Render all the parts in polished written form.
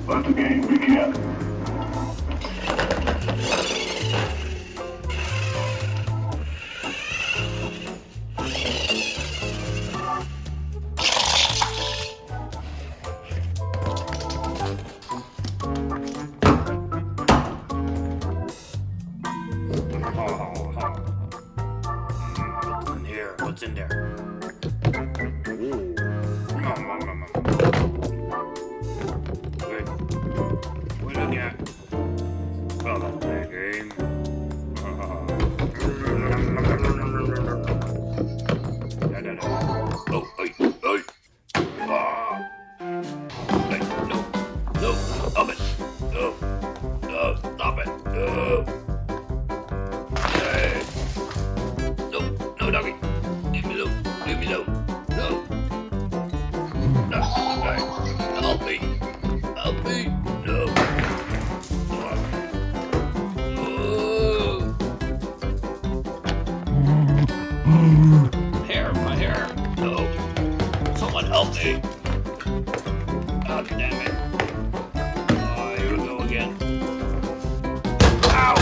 But again, we can't. What's in here? What's in there? Ooh. Wait. What are you looking at? Oh, that's my game. Oh, oi. Ah. Hey, no. No, stop it. No. No, stop it. No. Hey. No, doggy. Leave me alone. No. No. Hey. Help me. No. My hair. No. Someone help me. God damn it. Oh, here we go again. Ow!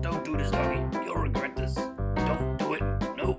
Don't do this, doggy. You'll regret this. Don't do it. No.